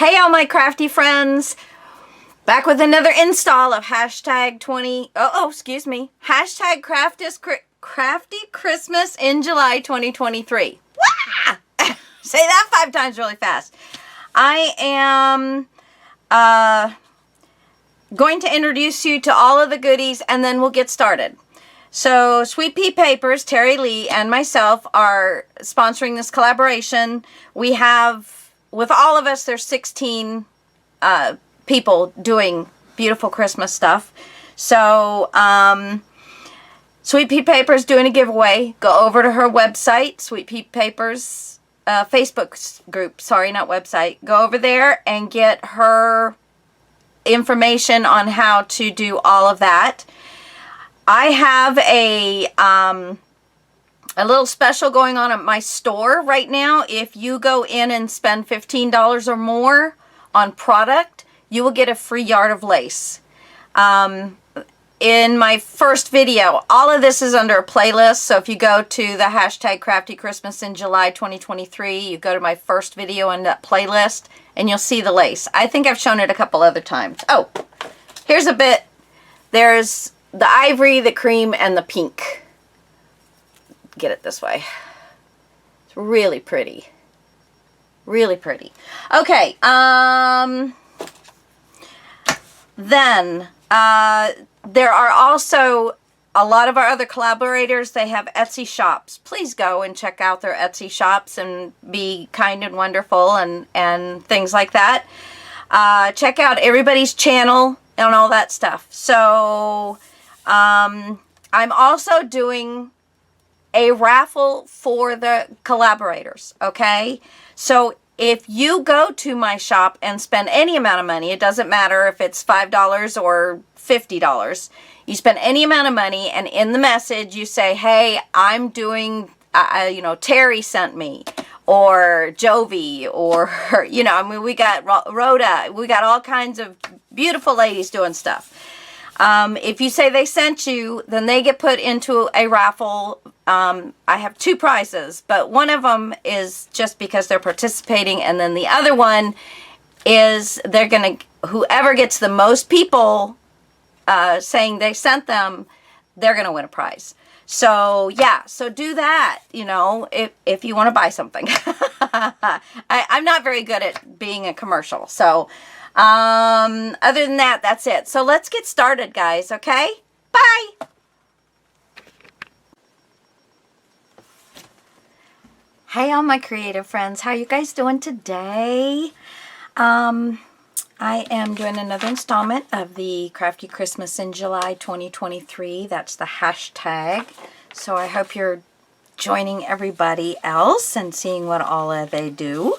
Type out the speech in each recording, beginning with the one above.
Hey all my crafty friends, back with another install of hashtag Crafty Christmas in July 2023. Wah! Say that 5 times really fast. I am going to introduce you to all of the goodies and then we'll get started. So Sweet Pea Papers, Terry Lee and myself are sponsoring this collaboration. We have, with all of us, there's 16 people doing beautiful Christmas stuff. So Sweet Pea Papers doing a giveaway. Go over to her website, Sweet Pea Papers Facebook group, sorry, not website. Go over there and get her information on how to do all of that. I have a little special going on at my store right now. If you go in and spend $15 or more on product, you will get a free yard of lace. In my first video, all of this is under a playlist. So if you go to the hashtag Crafty Christmas in July 2023, you go to my first video in that playlist and you'll see the lace. I think I've shown it a couple other times. Oh, here's a bit. There's the ivory, the cream, and the pink. Get it this way. It's really pretty. Really pretty. Okay, then there are also a lot of our other collaborators. They have Etsy shops. Please go and check out their Etsy shops and be kind and wonderful and things like that. Check out everybody's channel and all that stuff. So I'm also doing a raffle for the collaborators, okay? So if you go to my shop and spend any amount of money, it doesn't matter if it's $5 or $50, you spend any amount of money and in the message you say, hey, I'm doing, you know, Terry sent me, or Jovi, or, you know, I mean, we got Rhoda, we got all kinds of beautiful ladies doing stuff. If you say they sent you, then they get put into a raffle. I have 2 prizes, but one of them is just because they're participating, and then the other one is they're going to, whoever gets the most people saying they sent them, they're going to win a prize. So yeah, so do that, you know, if you want to buy something. I'm not very good at being a commercial, so other than that, that's it. So let's get started, guys, okay? Bye! Hey, all my creative friends. How you guys doing today? I am doing another installment of the Crafty Christmas in July 2023. That's the hashtag. So I hope you're joining everybody else and seeing what all they do.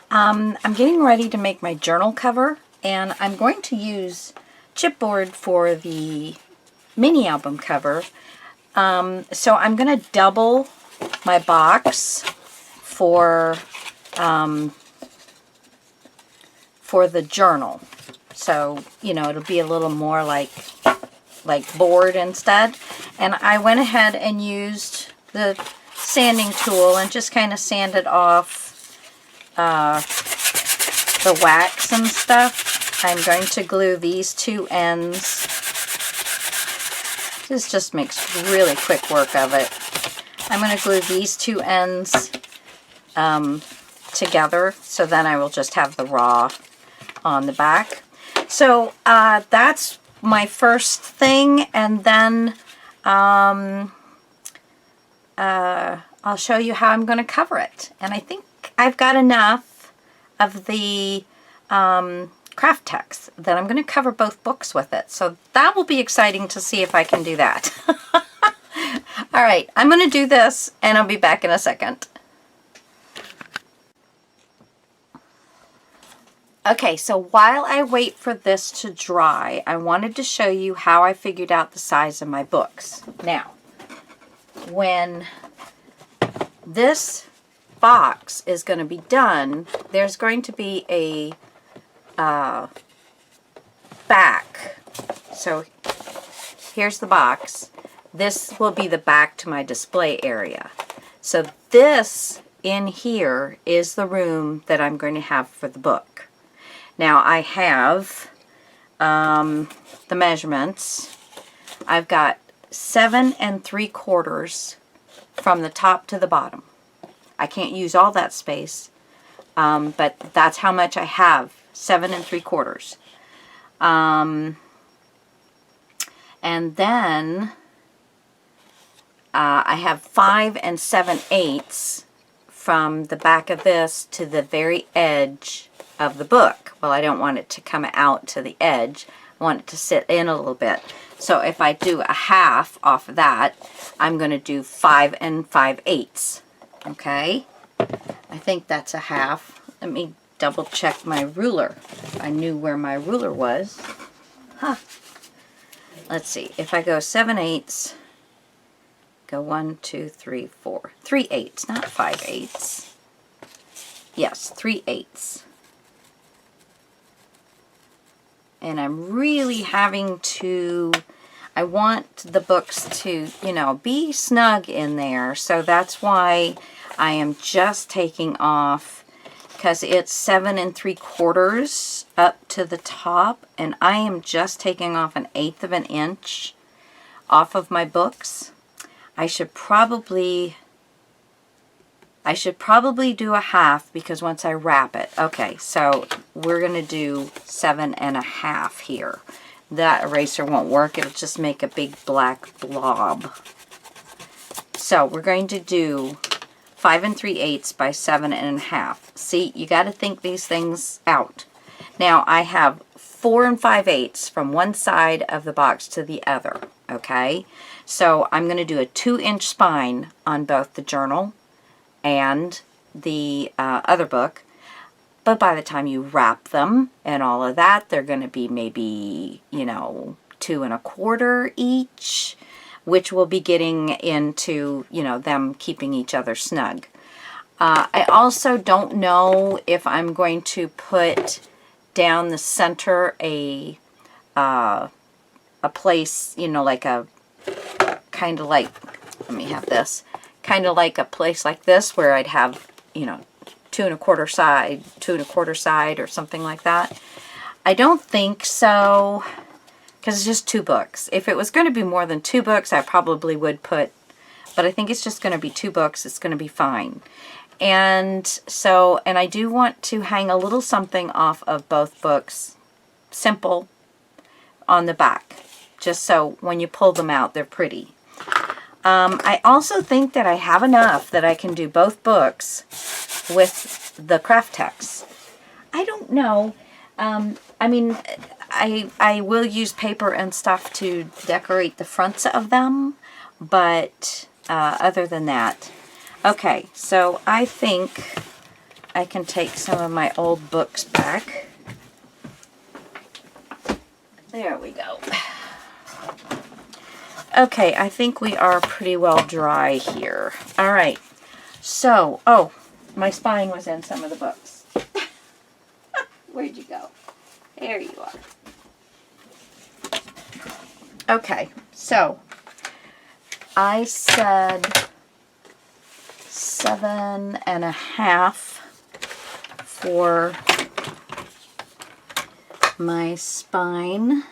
I'm getting ready to make my journal cover, and I'm going to use chipboard for the mini album cover. So I'm going to double my box for the journal. So, you know, it'll be a little more like board instead. And I went ahead and used the sanding tool and just kind of sanded off the wax and stuff. I'm going to glue these 2 ends. This just makes really quick work of it. I'm going to glue these 2 ends together, so then I will just have the raw on the back. So that's my first thing, and then I'll show you how I'm going to cover it. And I think I've got enough of the craft text that I'm going to cover both books with it. So that will be exciting to see if I can do that. All right, I'm going to do this and I'll be back in a second. Okay, so while I wait for this to dry, I wanted to show you how I figured out the size of my books. Now, when this box is going to be done, there's going to be a back. So here's the box. This will be the back to my display area. So this in here is the room that I'm going to have for the book. Now I have the measurements. I've got 7 3/4 from the top to the bottom. I can't use all that space, but that's how much I have, 7 3/4. And then I have 5 7/8 from the back of this to the very edge of the book. Well, I don't want it to come out to the edge. I want it to sit in a little bit. So if I do a half off of that, I'm going to do 5 5/8. Okay? I think that's a half. Let me double check my ruler. I knew where my ruler was. Huh. Let's see. If I go 7/8, go 1, 2, 3, 4. 3/8, not 5/8. Yes, 3/8. And I'm really having to, I want the books to, you know, be snug in there. So that's why I am just taking off, because it's 7 3/4 up to the top, and I am just taking off 1/8 of an inch off of my books. I should probably do a half, because once I wrap it. Okay, so we're going to do 7 1/2 here. That eraser won't work. It'll just make a big black blob. So we're going to do 5 3/8 by 7 1/2. See, you got to think these things out. Now I have 4 5/8 from one side of the box to the other. Okay, so I'm going to do a 2-inch spine on both the journal and the other book. But by the time you wrap them and all of that, they're going to be maybe, you know, 2 1/4 each, which will be getting into, you know, them keeping each other snug. I also don't know if I'm going to put down the center a place, you know, like a, kind of like, let me have this, kind of like a place like this where I'd have, you know, 2 1/4 side, 2 1/4 side, or something like that. I don't think so, because it's just 2 books. If it was going to be more than 2 books, I probably would put, but I think it's just going to be 2 books. It's going to be fine. And so, and I do want to hang a little something off of both books, simple, on the back, just so when you pull them out, they're pretty. I also think that I have enough that I can do both books with the craft text. I don't know. I mean, I will use paper and stuff to decorate the fronts of them, but other than that. Okay, so I think I can take some of my old books back. There we go. Okay, I think we are pretty well dry here. All right, so, oh, my spine was in some of the books. Where'd you go? There you are. Okay, so I said 7 1/2 for my spine.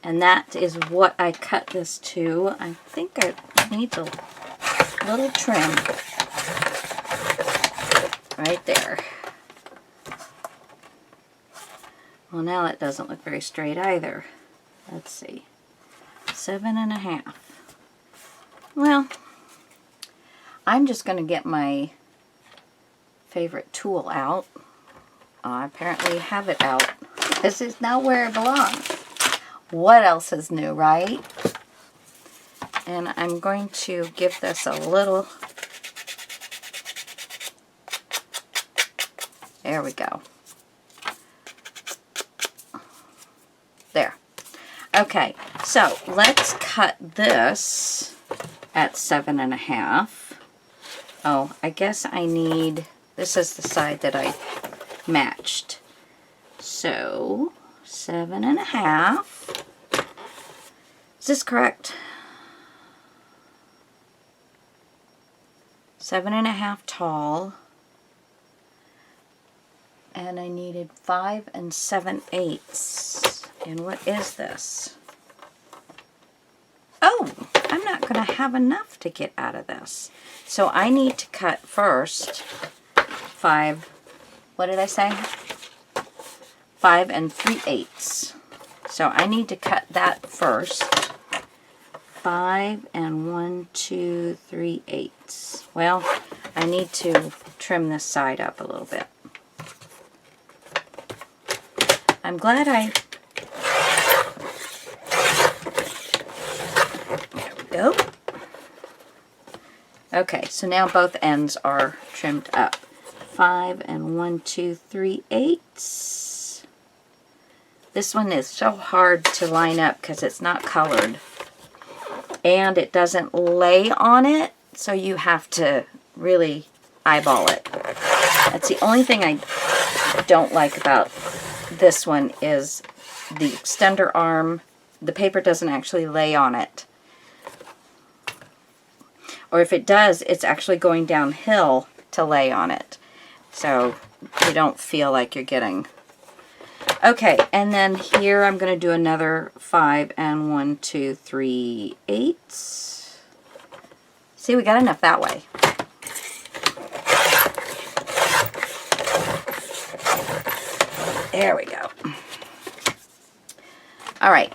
And that is what I cut this to. I think it needs a little trim right there. Well, now it doesn't look very straight either. Let's see. 7 1/2. Well, I'm just going to get my favorite tool out. I apparently have it out. This is not where it belongs. What else is new, right? And I'm going to give this a little... There we go. There. Okay, so let's cut this at 7 1/2. Oh, I guess I need... This is the side that I matched. So, 7 1/2. Is this correct? 7 1/2 tall. And I needed 5 7/8. And what is this? Oh, I'm not going to have enough to get out of this. So I need to cut first 5, what did I say? 5 3/8. So I need to cut that first. 5 1 2 3/8. Well, I need to trim this side up a little bit. I'm glad there we go. Okay, so now both ends are trimmed up. 5 1 2 3/8. This one is so hard to line up because it's not colored. And it doesn't lay on it, so you have to really eyeball it. That's the only thing I don't like about this one is the extender arm. The paper doesn't actually lay on it. Or if it does, it's actually going downhill to lay on it. So you don't feel like you're getting... Okay, and then here I'm going to do another 5 1 2 3/8. See, we got enough that way. There we go. All right.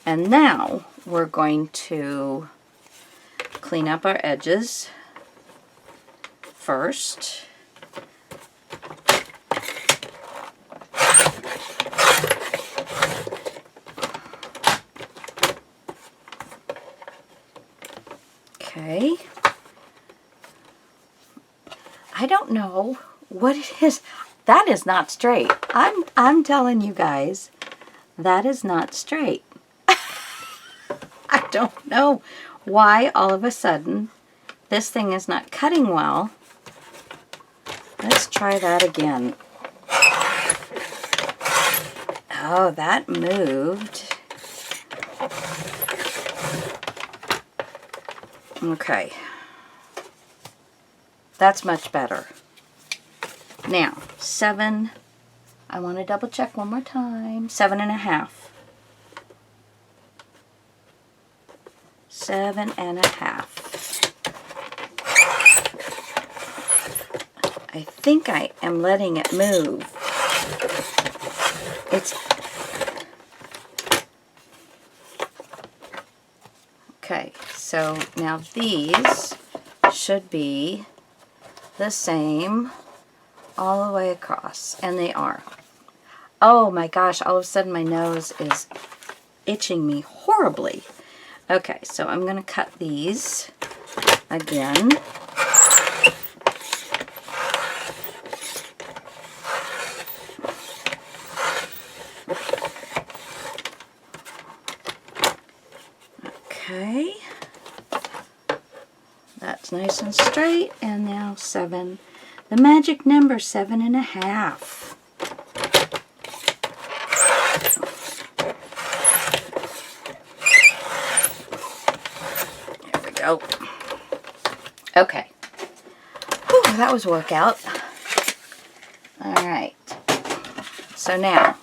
And now we're going to clean up our edges first. Okay. I don't know what it is. That is not straight. I'm telling you guys, that is not straight. I don't know why all of a sudden this thing is not cutting well. Let's try that again. Oh, that moved. Okay. That's much better. Now, 7, I want to double check one more time. 7 1/2. 7 1/2. I think I am letting it move. It's... Okay, so now these should be the same all the way across, and they are. Oh my gosh, all of a sudden my nose is itching me horribly. Okay, so I'm going to cut these again. Okay, that's nice and straight, and now 7. The magic number, 7 1/2. There we go. Okay. Whew, that was a workout. Alright. So now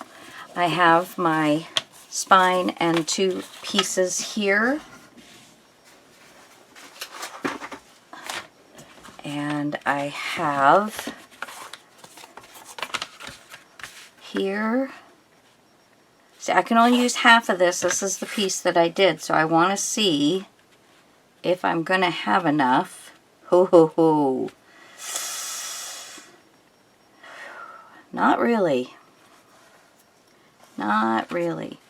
I have my spine and 2 pieces here. And I have here, see, I can only use half of this. This is the piece that I did, so I want to see if I'm going to have enough. Ho, ho, ho. Not really. Not really.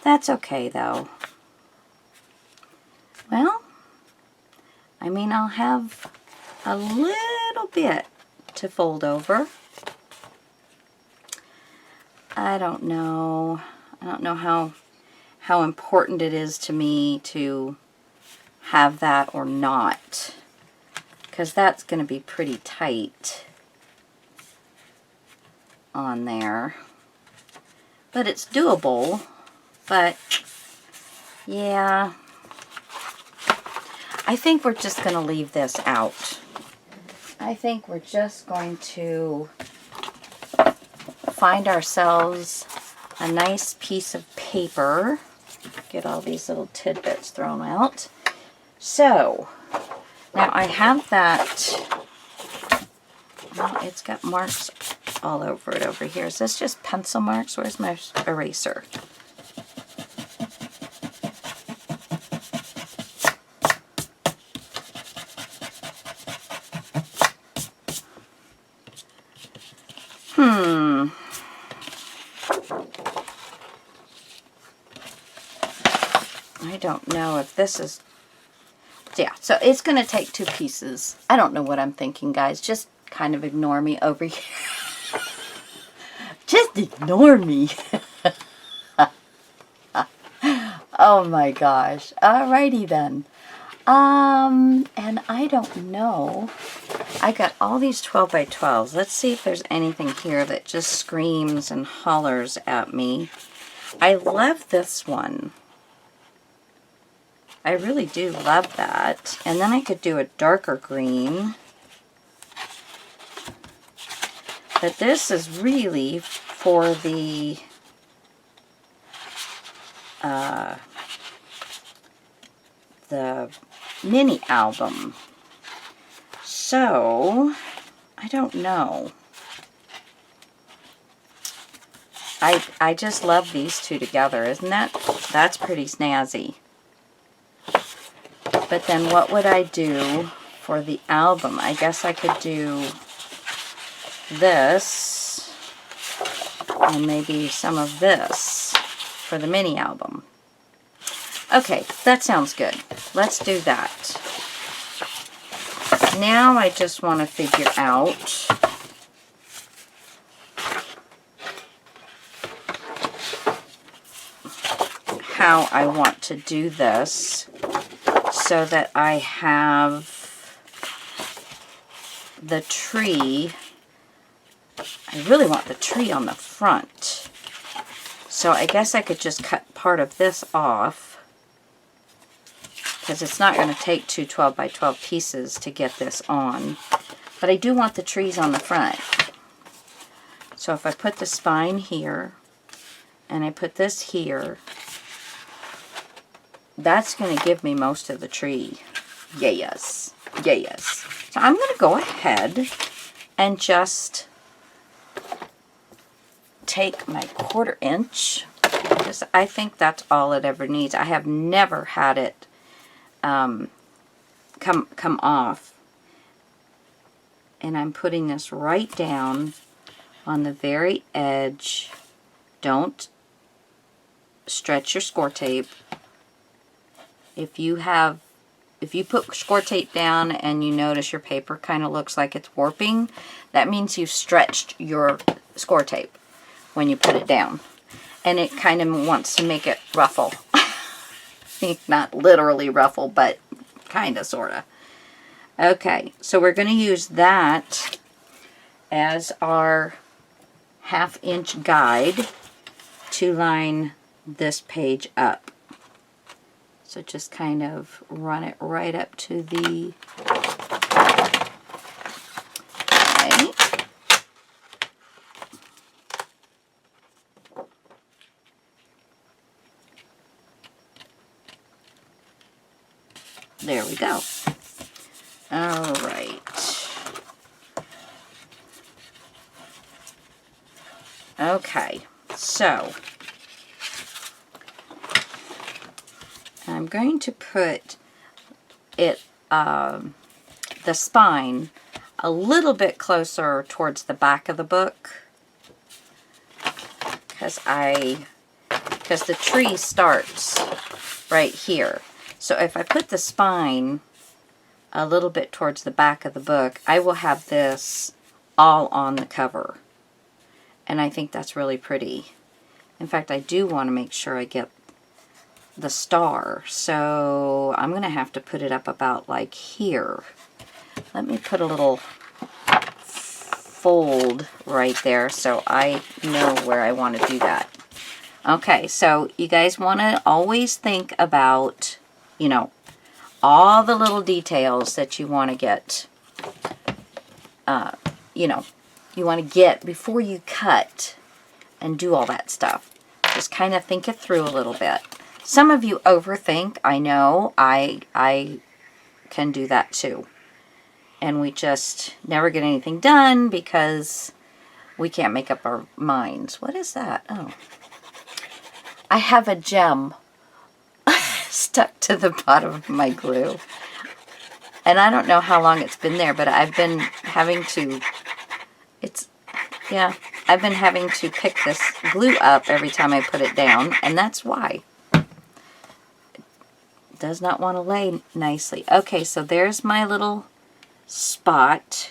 That's okay, though. Well, I mean, I'll have a little bit to fold over. I don't know. I don't know how important it is to me to have that or not, because that's going to be pretty tight on there. But it's doable. But yeah, I think we're just going to leave this out. I think we're just going to find ourselves a nice piece of paper. Get all these little tidbits thrown out. So, now I have that, well, it's got marks all over it over here. Is this just pencil marks? Where's my eraser? I don't know if this is, yeah, so it's going to take 2 pieces. I don't know what I'm thinking, guys. Just kind of ignore me over here. Just ignore me. Oh my gosh. Alrighty then. And I don't know. I got all these 12 by 12s. Let's see if there's anything here that just screams and hollers at me. I love this one. I really do love that. And then I could do a darker green. But this is really for the mini album. So, I don't know. I just love these two together. Isn't that's pretty snazzy. But then what would I do for the album? I guess I could do this and maybe some of this for the mini album. Okay, that sounds good. Let's do that. Now I just want to figure out how I want to do this so that I have the tree. I really want the tree on the front. So I guess I could just cut part of this off, because it's not going to take 2 12 by 12 pieces to get this on. But I do want the trees on the front. So if I put the spine here, and I put this here, that's going to give me most of the tree. Yes. Yes. So I'm going to go ahead and just take my 1/4 inch, because I think that's all it ever needs. I have never had it come off. And I'm putting this right down on the very edge. Don't stretch your score tape. If you put score tape down and you notice your paper kind of looks like it's warping, that means you've stretched your score tape when you put it down. And it kind of wants to make it ruffle. Not literally ruffle, but kind of, sort of. Okay, so we're going to use that as our 1/2 inch guide to line this page up. So just kind of run it right up to the, okay. There we go. All right. Okay, so I'm going to put it, the spine, a little bit closer towards the back of the book, because the tree starts right here. So if I put the spine a little bit towards the back of the book, I will have this all on the cover. And I think that's really pretty. In fact, I do want to make sure I get the star. So I'm going to have to put it up about like here. Let me put a little fold right there so I know where I want to do that. Okay, so you guys want to always think about, you know, all the little details that you want to get, you know, you want to get before you cut and do all that stuff. Just kind of think it through a little bit. Some of you overthink. I know. I can do that too. And we just never get anything done because we can't make up our minds. What is that? Oh. I have a gem stuck to the bottom of my glue. And I don't know how long it's been there, but I've been having to, I've been having to pick this glue up every time I put it down, and that's why. It does not want to lay nicely. Okay, so there's my little spot.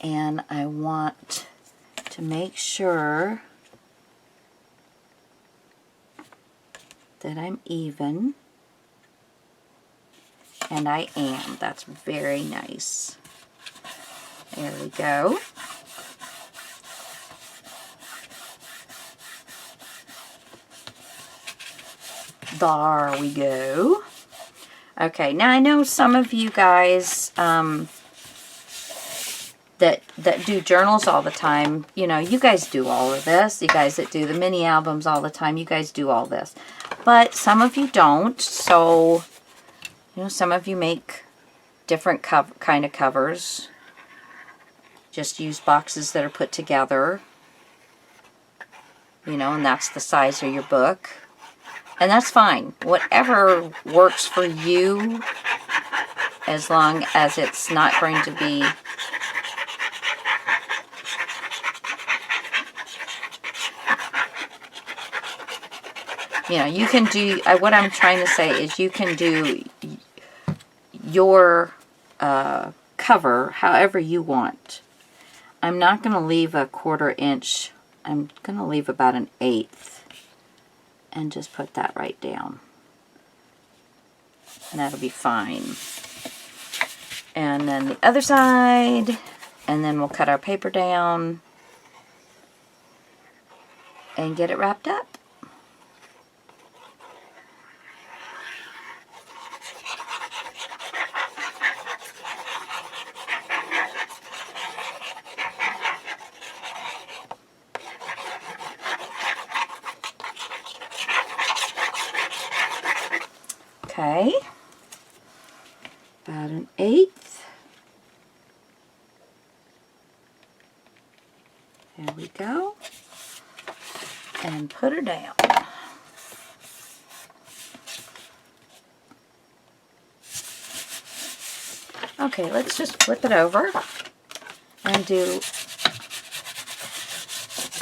And I want to make sure that I'm even. And I am. That's very nice. There we go. There we go. Okay, now I know some of you guys that do journals all the time, you know, you guys do all of this. You guys that do the mini albums all the time, you guys do all this. But some of you don't, so, you know, some of you make different kind of covers. Just use boxes that are put together, you know, and that's the size of your book. And that's fine. Whatever works for you, as long as it's not going to be you know, you can do, what I'm trying to say is you can do your cover however you want. I'm not going to leave a 1/4 inch. I'm going to leave about 1/8 and just put that right down. And that'll be fine. And then the other side, and then we'll cut our paper down and get it wrapped up. Okay, about 1/8. There we go. And put her down. Okay, let's just flip it over and do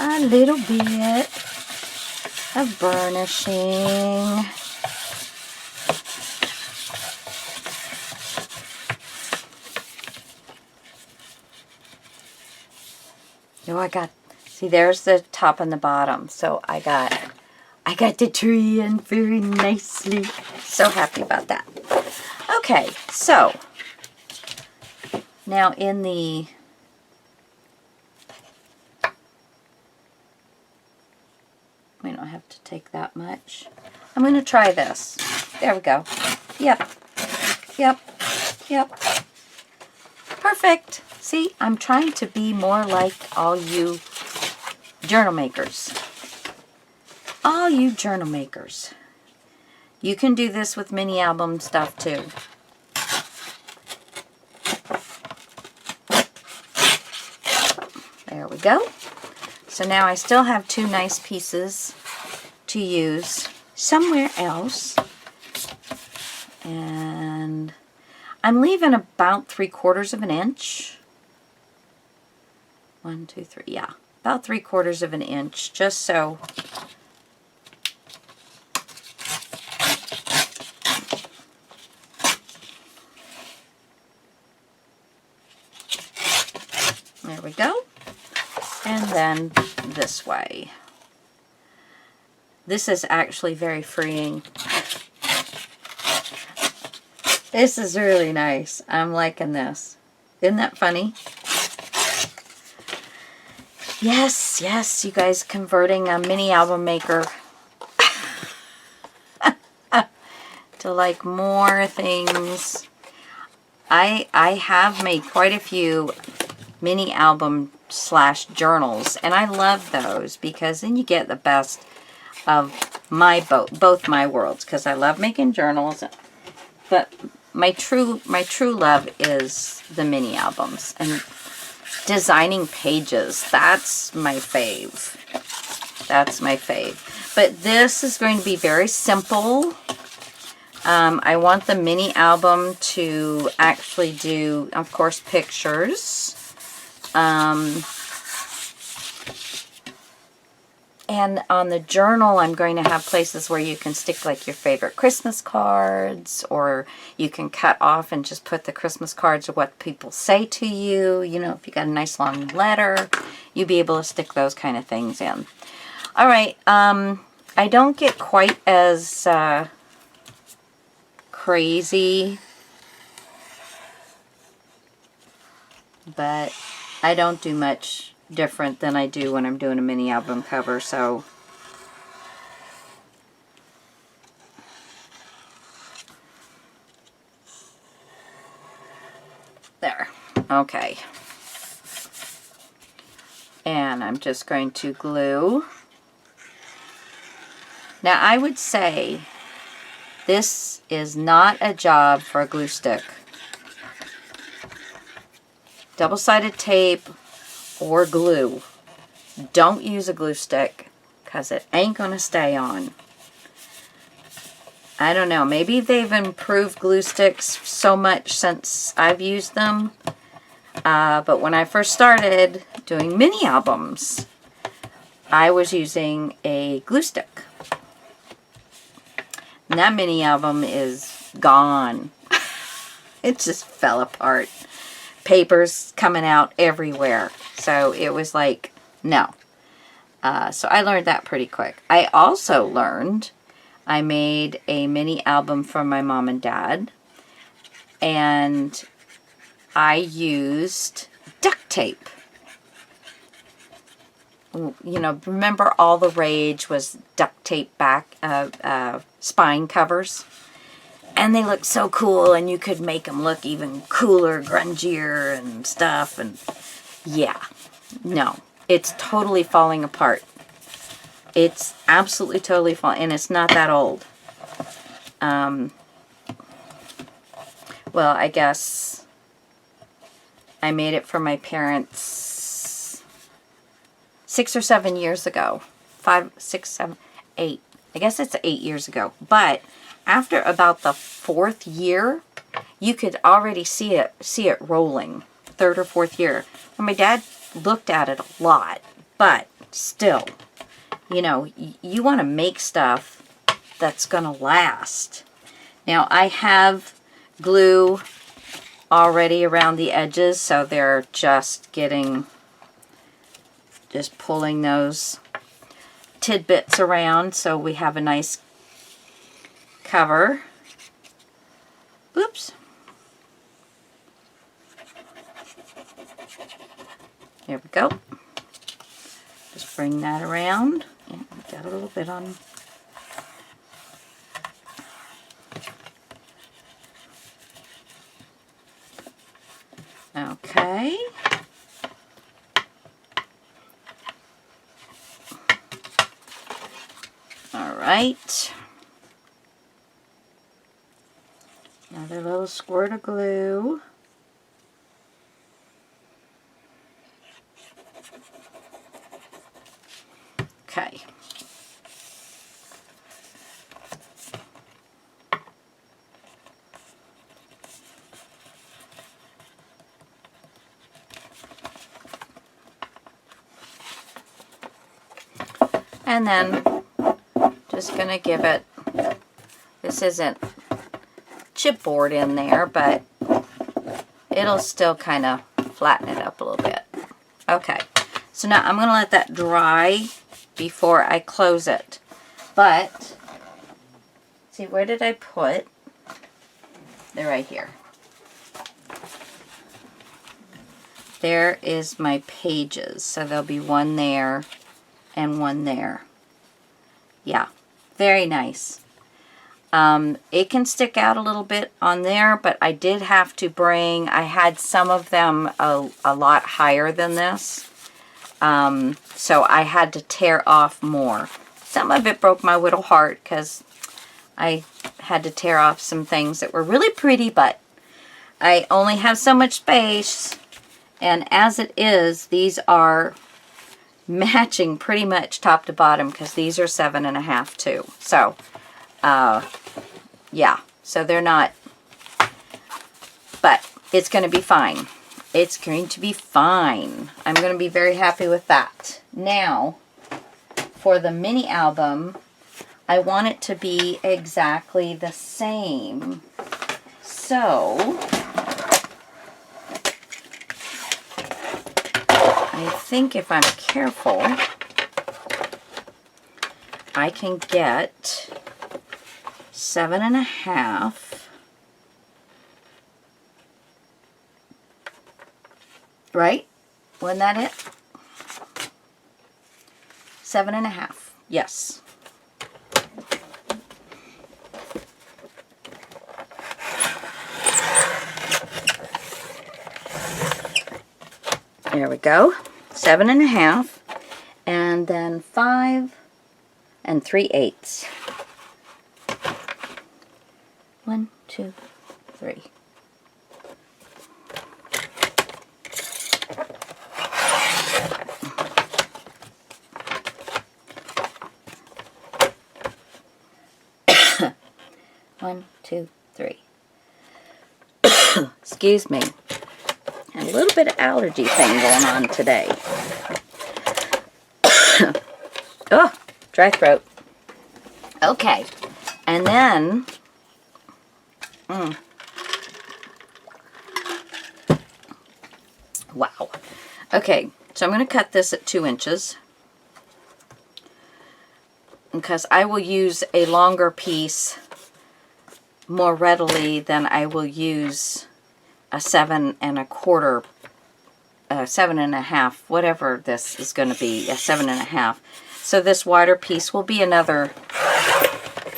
a little bit of burnishing. Oh, see, there's the top and the bottom. So I got the tree in very nicely. So happy about that. Okay, so now in the we don't have to take that much. I'm going to try this. There we go. Yep. Yep. Yep. Perfect. See, I'm trying to be more like all you journal makers. All you journal makers. You can do this with mini album stuff too. There we go. So now I still have 2 nice pieces to use somewhere else. And I'm leaving about 3/4 of an inch. 1, 2, 3, yeah. About 3/4 of an inch, just so there we go. And then this way. This is actually very freeing. This is really nice. I'm liking this. Isn't that funny? Yes, yes, you guys converting a mini album maker to like more things. I have made quite a few mini album slash journals, and I love those because then you get the best of both my worlds, because I love making journals, but my true love is the mini albums and designing pages. That's my fave. That's my fave. But this is going to be very simple. I want the mini album to actually do, of course, pictures. And on the journal, I'm going to have places where you can stick like your favorite Christmas cards, or you can cut off and just put the Christmas cards of what people say to you. You know, if you got a nice long letter, you'll be able to stick those kind of things in. All right, I don't get quite as crazy, but I don't do much different than I do when I'm doing a mini album cover, so there. Okay. And I'm just going to glue. Now I would say this is not a job for a glue stick. Double-sided tape or glue. Don't use a glue stick because it ain't going to stay on. I don't know. Maybe they've improved glue sticks so much since I've used them. But when I first started doing mini albums, I was using a glue stick. And that mini album is gone. It just fell apart. Papers coming out everywhere. So it was like, no. So I learned that pretty quick. I also learned, I made a mini album for my mom and dad, and I used duct tape. You know, remember all the rage was duct tape back, spine covers? And they looked so cool, and you could make them look even cooler, grungier and stuff. And yeah, no, it's totally falling apart. It's absolutely totally falling, and it's not that old. Well, I guess I made it for my parents 6 or 7 years ago. 5, 6, 7, 8. I guess it's 8 years ago. But after about the 4th year, you could already see it rolling. 3rd or 4th year. And my dad looked at it a lot, but still, you know, you want to make stuff that's going to last. Now, I have glue already around the edges, so they're just pulling those tidbits around so we have a nice cover. Oops. There we go. Just bring that around. Yeah, got a little bit on. Okay. All right. Another little squirt of glue. Okay. And then just going to give it, this isn't chipboard in there, but it'll still kind of flatten it up a little bit. Okay, so now I'm going to let that dry before I close it. But, see, where did I put? They're right here. There is my pages. So there'll be one there and one there. Yeah, very nice. It can stick out a little bit on there, but I did have to bring, I had some of them a lot higher than this. So I had to tear off more. Some of it broke my little heart because I had to tear off some things that were really pretty, but I only have so much space. And as it is, these are matching pretty much top to bottom because these are 7.5 too. So, yeah. So they're not, but it's going to be fine. It's going to be fine. I'm going to be very happy with that. Now, for the mini album, I want it to be exactly the same. So, I think if I'm careful, I can get 7.5. Right? Wasn't that it? 7.5. Yes. There we go. 7.5. And then 5 3/8. 1, 2, 3. One, two, three. Excuse me. A little bit of allergy thing going on today. Oh, dry throat. Okay. And then, wow. Okay, so I'm going to cut this at 2 inches. Because I will use a longer piece more readily than I will use a 7.25, 7.5, whatever this is going to be, a 7.5. So this wider piece will be another,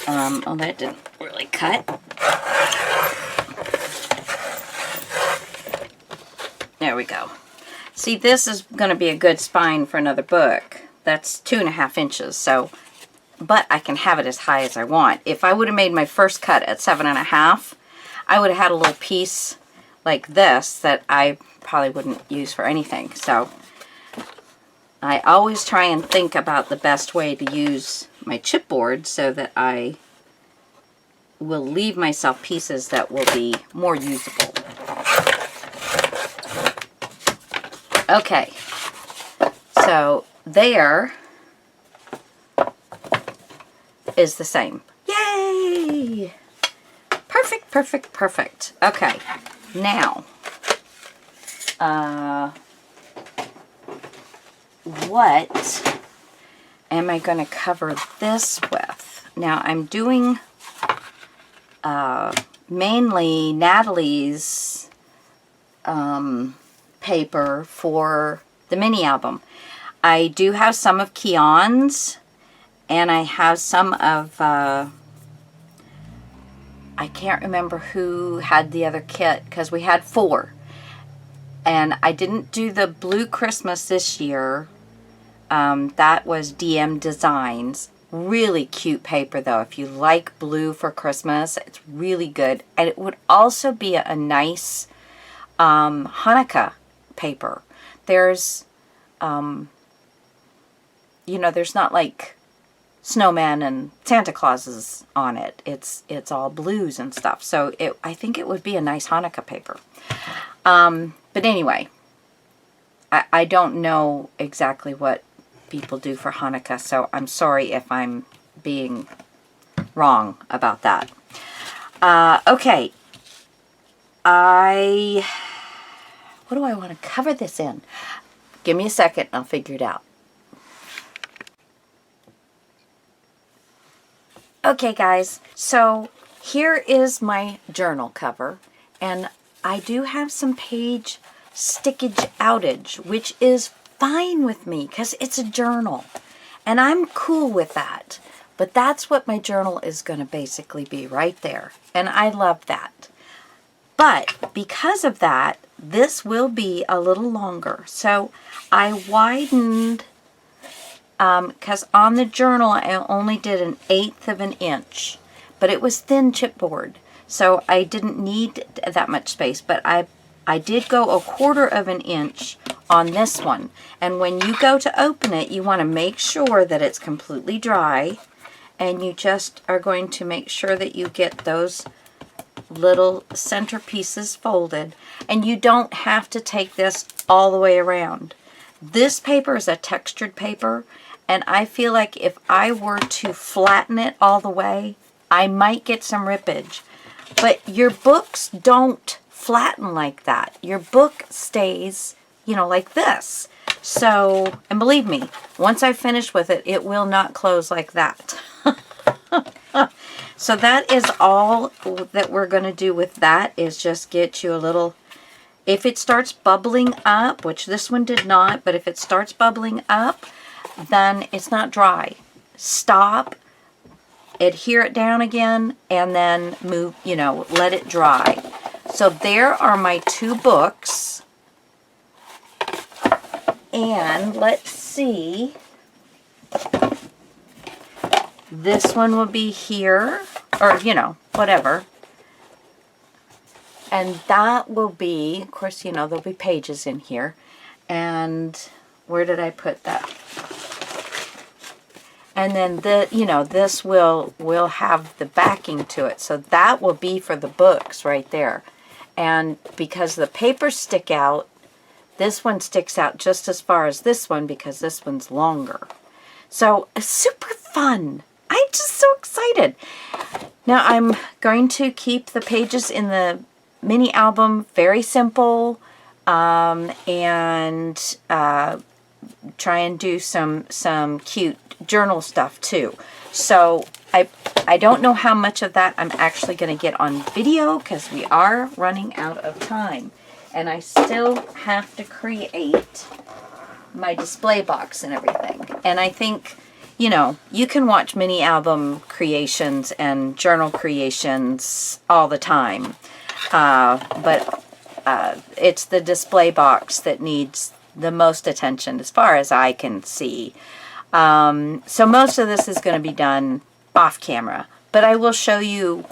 oh, that didn't really cut. There we go. See, this is going to be a good spine for another book. That's 2.5 inches, so, but I can have it as high as I want. If I would have made my first cut at 7.5, I would have had a little piece like this that I probably wouldn't use for anything. So I always try and think about the best way to use my chipboard so that I will leave myself pieces that will be more usable. Okay, so there is the same. Yay! Perfect, perfect, perfect. Okay, now, what am I going to cover this with? Now, I'm doing mainly Natalie's paper for the mini album. I do have some of Keon's, and I have some of, I can't remember who had the other kit, because we had 4. And I didn't do the Blue Christmas this year. That was DM Designs. Really cute paper, though. If you like blue for Christmas, it's really good. And it would also be a nice Hanukkah paper. There's, you know, there's not like snowman and Santa Clauses on it. It's all blues and stuff. So I think it would be a nice Hanukkah paper. But anyway, I don't know exactly what people do for Hanukkah, so I'm sorry if I'm being wrong about that. Okay. What do I want to cover this in? Give me a second and I'll figure it out. Okay, guys, so here is my journal cover, and I do have some page stickage outage, which is fine with me because it's a journal, and I'm cool with that. But that's what my journal is going to basically be right there, and I love that. But because of that, this will be a little longer. So I widened, because on the journal I only did 1/8 of an inch, but it was thin chipboard, so I didn't need that much space, but I did go 1/4 of an inch on this one. And when you go to open it, you want to make sure that it's completely dry, and you just are going to make sure that you get those little center pieces folded. And you don't have to take this all the way around. This paper is a textured paper, and I feel like if I were to flatten it all the way, I might get some rippage. But your books don't flatten like that. Your book stays, you know, like this. So, and believe me, once I finish with it, it will not close like that. So that is all that we're going to do with that, is just get you a little, if it starts bubbling up, which this one did not, but if it starts bubbling up, then it's not dry. Stop, adhere it down again, and then move, you know, let it dry. So there are my 2 books. And let's see. This one will be here, or, you know, whatever. And that will be, of course, you know, there'll be pages in here. And where did I put that? And then you know, this will have the backing to it. So that will be for the books right there. And because the papers stick out, this one sticks out just as far as this one, because this one's longer. So super fun. I'm just so excited. Now I'm going to keep the pages in the mini album very simple, and try and do some cute journal stuff too. So I don't know how much of that I'm actually going to get on video, because we are running out of time. And I still have to create my display box and everything. And I think, you know, you can watch mini album creations and journal creations all the time. But it's the display box that needs the most attention as far as I can see. So most of this is going to be done off camera, but I will show you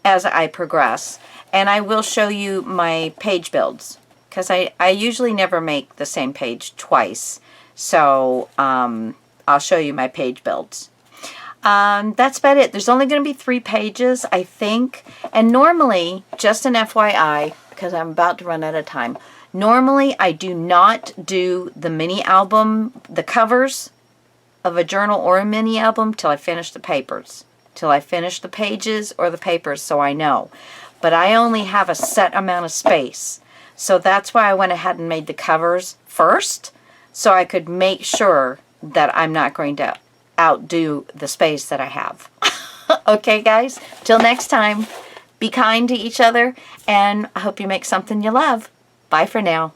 as I progress, and I will show you my page builds, because I usually never make the same page twice. So I'll show you my page builds. That's about it. There's only going to be 3 pages, I think. And normally, just an FYI, because I'm about to run out of time, normally I do not do the mini album, the covers of a journal or a mini album, till I finish the papers. Till I finish the pages or the papers, so I know. But I only have a set amount of space. So that's why I went ahead and made the covers first, so I could make sure that I'm not going to outdo the space that I have. Okay, guys? Till next time, be kind to each other, and I hope you make something you love. Bye for now.